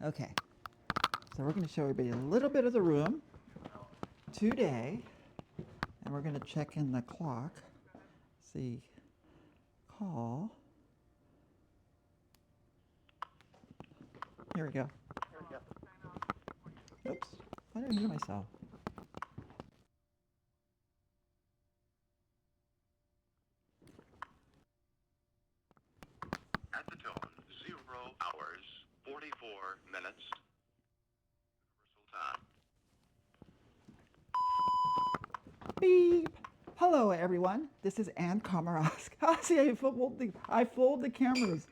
Okay, so we're going to show everybody a little bit of the room today, and we're going to check in the clock. See, call. Here we go. Oops, I didn't hear myself. At the tone, 0 hours, 44 minutes, universal time. Beep. Hello, everyone. This is Komarovsk. See, I fold the cameras.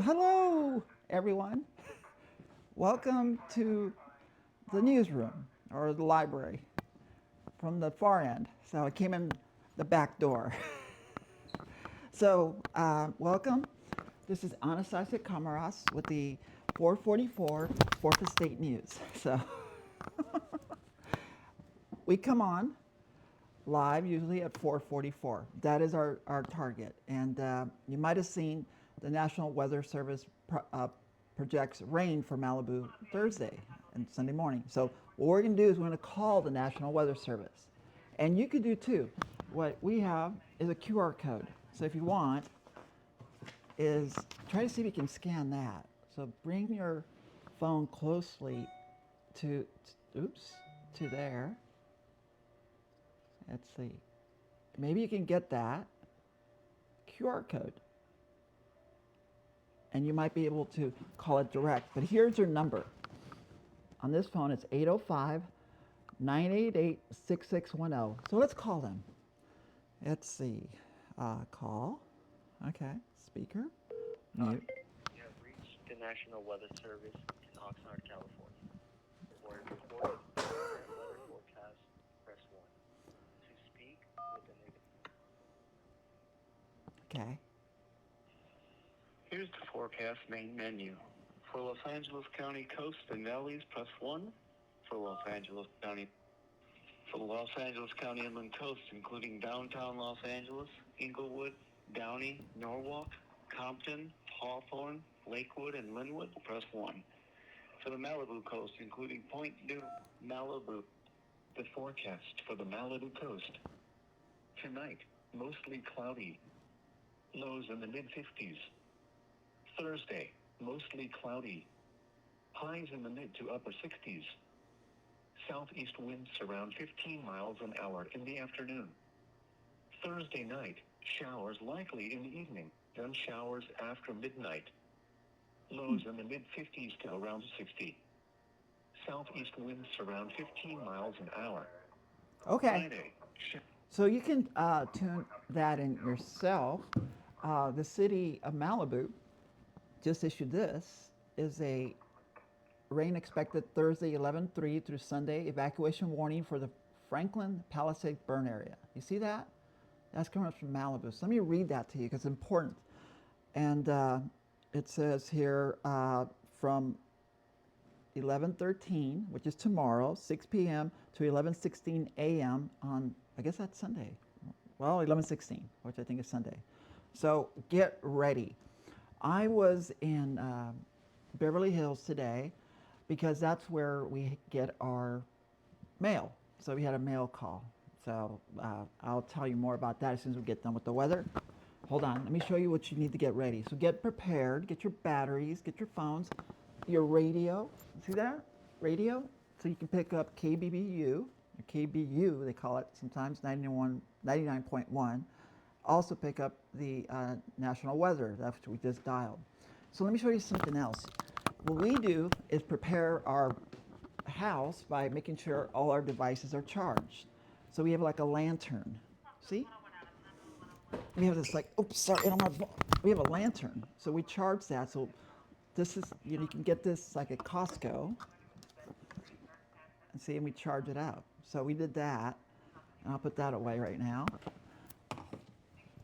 Hello, everyone. Welcome to the newsroom or the library from the far end. So I came in the back door. So welcome. This is Annestacia Komarovsk with the 444 4th Estate News. So we come on live usually at 4:44. That is our target. And you might have seen the National Weather Service projects rain for Malibu Thursday and Sunday morning. So what we're going to do is we're going to call the National Weather Service. And you could do too. What we have is a QR code. So if you want, is try to see if you can scan that. So bring your phone closely to there. Let's see. Maybe you can get that QR code. And you might be able to call it direct. But here's your number. On this phone, it's 805-988-6610. So let's call them. Let's see. Call. Okay. Speaker. Mute. You have reached the National Weather Service in Oxnard, California. For a report of the current weather forecast, press 1. To speak with the negative. Okay. Here's the forecast main menu. For Los Angeles County coast and valleys, press 1. For Los Angeles County inland coast, including downtown Los Angeles, Inglewood, Downey, Norwalk, Compton, Hawthorne, Lakewood, and Linwood, press 1. For the Malibu coast, including Point Dume, Malibu. The forecast for the Malibu coast. Tonight, mostly cloudy. Lows in the mid-50s. Thursday, mostly cloudy. Highs in the mid to upper 60s. Southeast winds around 15 miles an hour in the afternoon. Thursday night, showers likely in the evening, then showers after midnight. Lows in the mid-50s to around 60. Southeast winds around 15 miles an hour. Okay. Friday, So you can tune that in yourself. The city of Malibu just issued this. Is a rain expected Thursday 11/3 through Sunday. Evacuation warning for the Franklin Palisades burn area. You see that? That's coming from Malibu. So let me read that to you because it's important. And it says here from 11:13, which is tomorrow, 6 p.m. to 11:16 a.m. on, I guess that's Sunday. Well, 11:16, which I think is Sunday. So get ready. I was in Beverly Hills today because that's where we get our mail. So we had a mail call. So I'll tell you more about that as soon as we get done with the weather. Hold on, let me show you what you need to get ready. So get prepared, get your batteries, get your phones, your radio. See that? Radio. So you can pick up KBBU, or KBU they call it sometimes, 99.1. Also pick up the national weather, that's what we just dialed. So let me show you something else. What we do is prepare our house by making sure all our devices are charged. So we have like a lantern. See? We have this like, oops, sorry, we have a lantern. So we charge that. So this is, you can get this like at Costco. And see, and we charge it up. So we did that. And I'll put that away right now.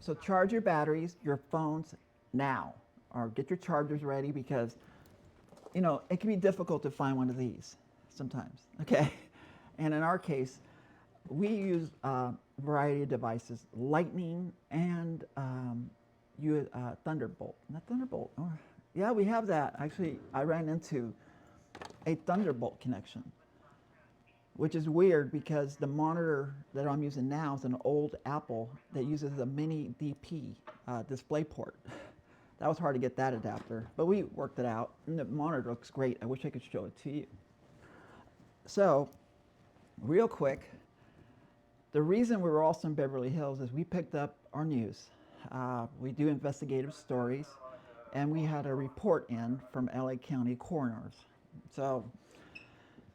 So charge your batteries, your phones now. Or get your chargers ready because, it can be difficult to find one of these sometimes, okay? And in our case, we use a variety of devices, Lightning and Thunderbolt. Not Thunderbolt. Oh, yeah, we have that. Actually, I ran into a Thunderbolt connection, which is weird because the monitor that I'm using now is an old Apple that uses a mini DP display port. That was hard to get that adapter, but we worked it out, and the monitor looks great. I wish I could show it to you. So, real quick, the reason we were also in Beverly Hills is we picked up our news. We do investigative stories, and we had a report in from LA County coroners. So,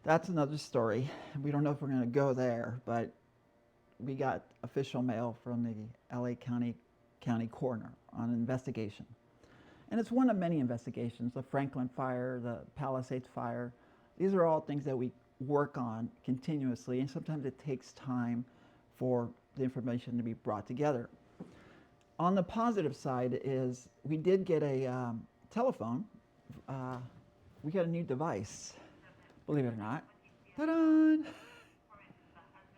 that's another story. We don't know if we're going to go there, but we got official mail from the LA County coroner on an investigation. And it's one of many investigations, the Franklin fire, the Palisades fire. These are all things that we work on continuously, and sometimes it takes time for the information to be brought together. On the positive side is we did get a telephone. We got a new device, believe it or not. Ta-da!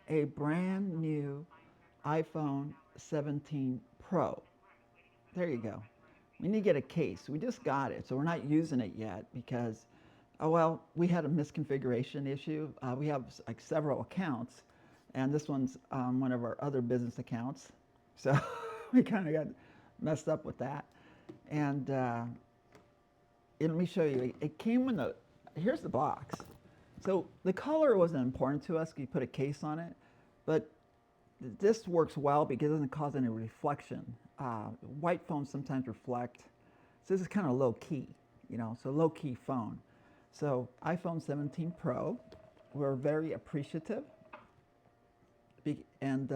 A brand new iPhone 17 Pro. There you go. We need to get a case. We just got it, so we're not using it yet because, oh well, we had a misconfiguration issue. We have like several accounts, and this one's one of our other business accounts. So we kind of got messed up with that. And let me show you. It came in the, here's the box. So the color wasn't important to us. You put a case on it, but this works well because it doesn't cause any reflection. White phones sometimes reflect. So this is kind of low key, you know, so low key phone. So iPhone 17 Pro, we're very appreciative. And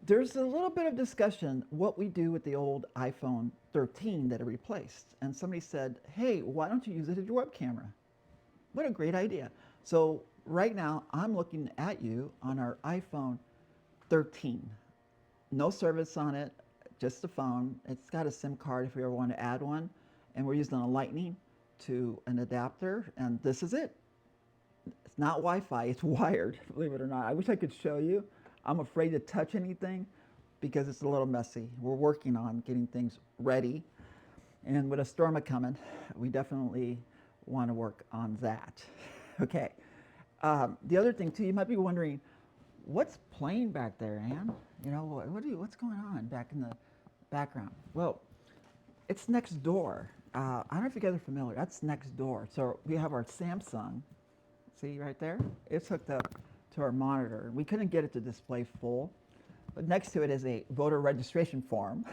there's a little bit of discussion what we do with the old iPhone 13 that it replaced. And somebody said, hey, why don't you use it as your web camera? What a great idea. So right now I'm looking at you on our iPhone 13. No service on it, just the phone. It's got a SIM card if you ever want to add one. And we're using a Lightning to an adapter, and this is it. It's not Wi-Fi, it's wired, believe it or not. I wish I could show you. I'm afraid to touch anything because it's a little messy. We're working on getting things ready. And with a storm coming, we definitely want to work on that. Okay. The other thing too, you might be wondering, what's playing back there, Ann? You know, what's going on back in the background? Well, it's next door. I don't know if you guys are familiar. That's next door. So we have our Samsung. See right there? It's hooked up to our monitor. We couldn't get it to display full, but next to it is a voter registration form.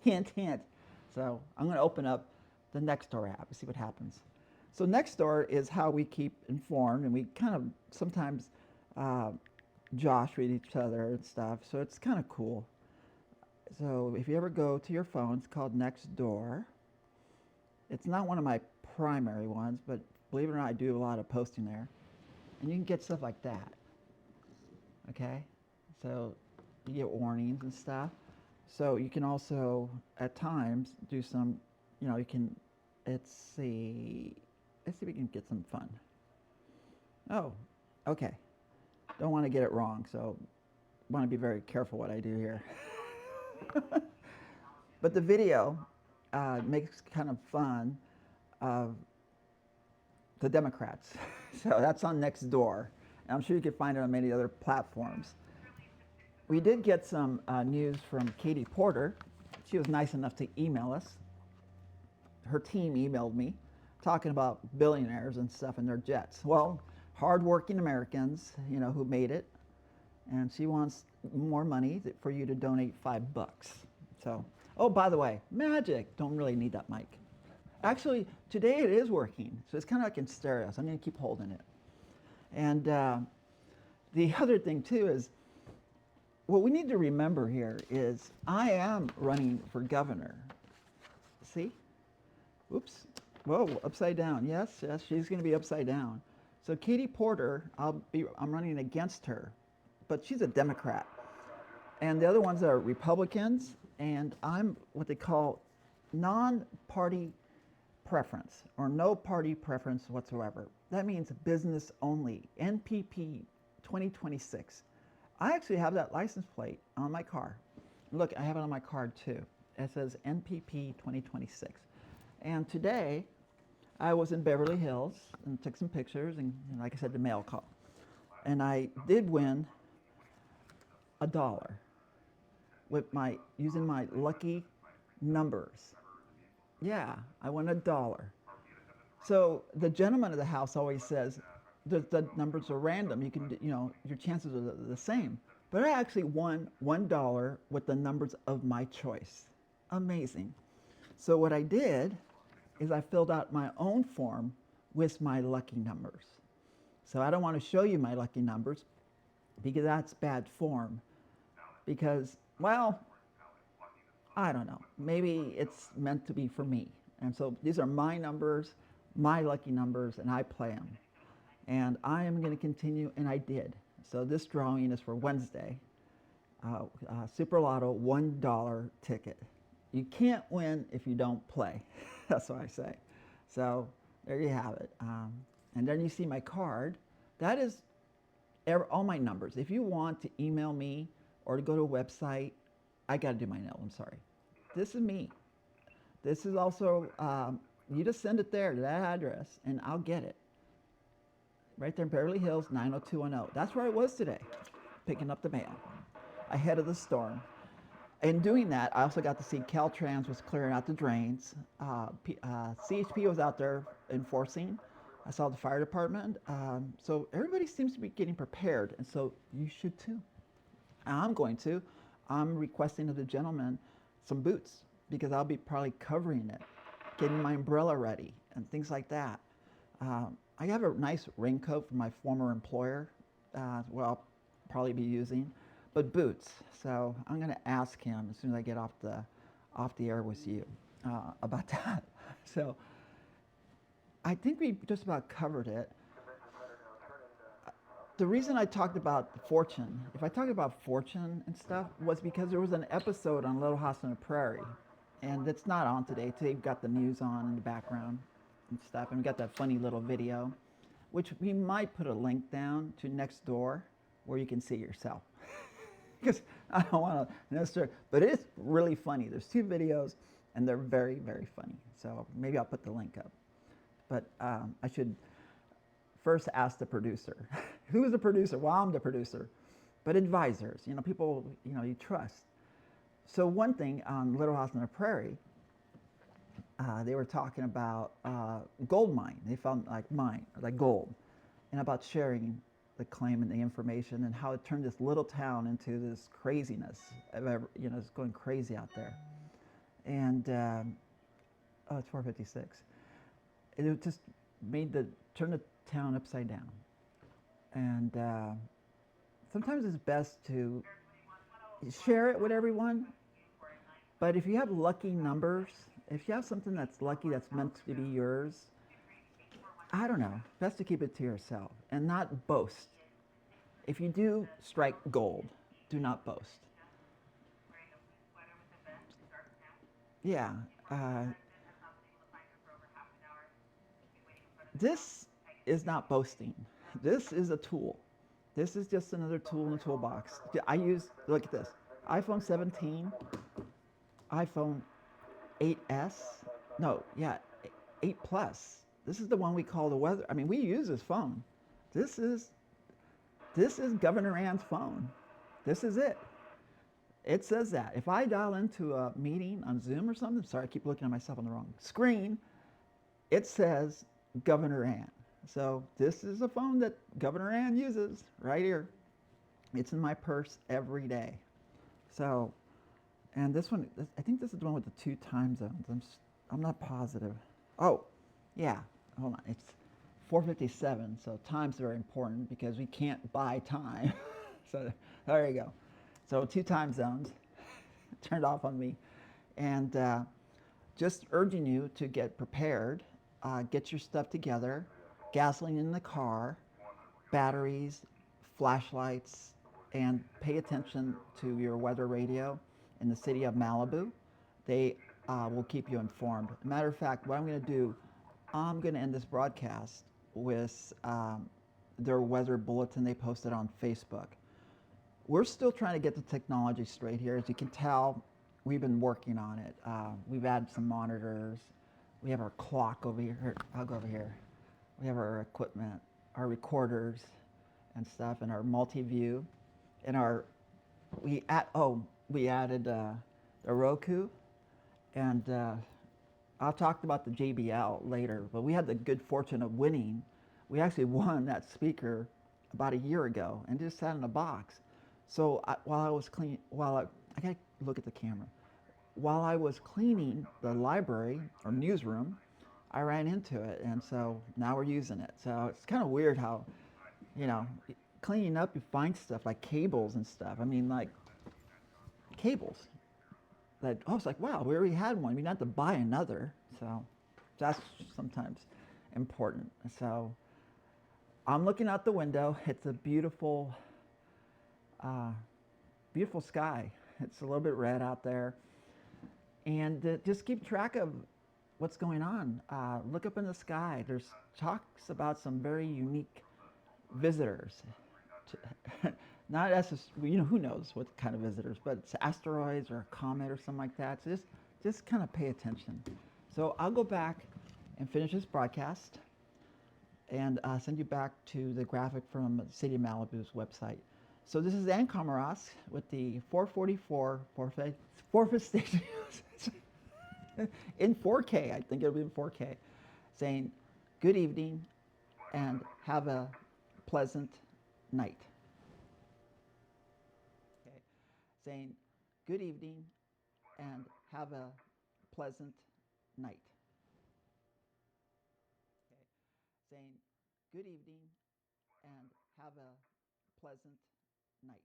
Hint, hint. So I'm going to open up the Nextdoor app and see what happens. So Nextdoor is how we keep informed, and we kind of sometimes josh with each other and stuff. So it's kind of cool. So if you ever go to your phone, it's called Nextdoor. It's not one of my primary ones, but believe it or not, I do a lot of posting there. And you can get stuff like that. Okay? So you get warnings and stuff. So you can also, at times, do some, you know, you can, let's see if we can get some fun. Oh, okay. Don't want to get it wrong, so want to be very careful what I do here. But the video makes kind of fun of the Democrats. So that's on Nextdoor. And I'm sure you can find it on many other platforms. We did get some news from Katie Porter. She was nice enough to email us. Her team emailed me talking about billionaires and stuff and their jets. Well, hardworking Americans, you know, who made it. And she wants more money for you to donate $5. So, oh, by the way, magic. Don't really need that mic. Actually, today it is working. So it's kind of like in stereo. So I'm going to keep holding it. And the other thing, too, is what we need to remember here is I am running for governor. See? Oops. Whoa, upside down. Yes, yes, she's going to be upside down. So Katie Porter, I'm running against her, but she's a Democrat. And the other ones are Republicans, and I'm what they call non-party preference, or no party preference whatsoever. That means business only, NPP 2026. I actually have that license plate on my car. Look, I have it on my card too. It says NPP 2026. And today, I was in Beverly Hills and took some pictures, and like I said, the mail call. And I did win $1 with using my lucky numbers. Yeah, I won $1. So the gentleman of the house always says the numbers are random. You can, your chances are the same. But I actually won $1 with the numbers of my choice. Amazing. So what I did is I filled out my own form with my lucky numbers. So I don't want to show you my lucky numbers because that's bad form. Because, well, I don't know. Maybe it's meant to be for me. And so these are my numbers, my lucky numbers, and I play them. And I am going to continue, and I did. So this drawing is for Wednesday. Super Lotto $1 ticket. You can't win if you don't play. That's what I say. So there you have it. And then you see my card. That is all my numbers. If you want to email me or to go to a website, I got to do my nails. I'm sorry. This is me. This is also, you just send it there to that address, and I'll get it. Right there in Beverly Hills, 90210. That's where I was today, picking up the mail, ahead of the storm. In doing that, I also got to see Caltrans was clearing out the drains. CHP was out there enforcing. I saw the fire department. So everybody seems to be getting prepared, and so you should too. I'm going to. I'm requesting of the gentleman some boots because I'll be probably covering it, getting my umbrella ready, and things like that. I have a nice raincoat from my former employer, what I'll probably be using, but boots. So I'm going to ask him as soon as I get off the air with you about that. So I think we just about covered it. The reason I talked about fortune, if I talked about fortune and stuff, was because there was an episode on Little House on the Prairie, and it's not on today. Today we've got the news on in the background and stuff, and we got that funny little video, which we might put a link down to next door where you can see yourself. Because I don't want to necessarily, but it's really funny. There's 2 videos, and they're very, very funny. So maybe I'll put the link up. But I should first ask the producer. Who is the producer? Well, I'm the producer. But advisors, people, you trust. So one thing on Little House on the Prairie, they were talking about gold mine. They found like gold, and about sharing the claim and the information and how it turned this little town into this craziness. It's going crazy out there. And it's 4:56. It just turned the town upside down. And sometimes it's best to share it with everyone. But if you have lucky numbers, if you have something that's lucky that's meant to be yours, I don't know, best to keep it to yourself and not boast. If you do strike gold, do not boast. Yeah. This is not boasting. This is a tool. This is just another tool in the toolbox. Look at this, iPhone 17, iPhone 8S, 8 Plus. This is the one we call the weather. I mean, we use this phone. This is Governor Ann's phone. This is it. It says that. If I dial into a meeting on Zoom or something, sorry, I keep looking at myself on the wrong screen, it says Governor Ann. So this is a phone that Governor Ann uses right here. It's in my purse every day. So, and this one, I think this is the one with the 2 time zones. I'm not positive. Oh, yeah, hold on. It's 4:57, so time's very important because we can't buy time. So there you go. So 2 time zones turned off on me. And just urging you to get prepared, get your stuff together, gasoline in the car, batteries, flashlights, and pay attention to your weather radio in the city of Malibu. They will keep you informed. Matter of fact, what I'm going to do, I'm going to end this broadcast with their weather bulletin they posted on Facebook. We're still trying to get the technology straight here. As you can tell, we've been working on it. We've added some monitors. We have our clock over here. I'll go over here. We have our equipment, our recorders and stuff, and our multi-view, and we added the Roku, and I'll talk about the JBL later. But we had the good fortune of winning. We actually won that speaker about a year ago, and just sat in a box. So while I was cleaning, I gotta look at the camera. While I was cleaning the library or newsroom, I ran into it, and so now we're using it. So it's kind of weird how, cleaning up, you find stuff like cables and stuff. I mean, like cables. That I was like, wow, we already had one. We didn't have to buy another. So that's sometimes important. So I'm looking out the window. It's a beautiful, beautiful sky. It's a little bit red out there. And just keep track of what's going on. Look up in the sky. There's talks about some very unique visitors. Not as who knows what kind of visitors, but it's asteroids or a comet or something like that. So just kind of pay attention. So I'll go back and finish this broadcast and send you back to the graphic from City of Malibu's website. So this is Ann Komarovsk with the 444 forfeit station in 4K. I think it'll be in 4K, saying good evening and have a pleasant night. Okay, saying good evening and have a pleasant night. Okay, saying good evening and have a pleasant night.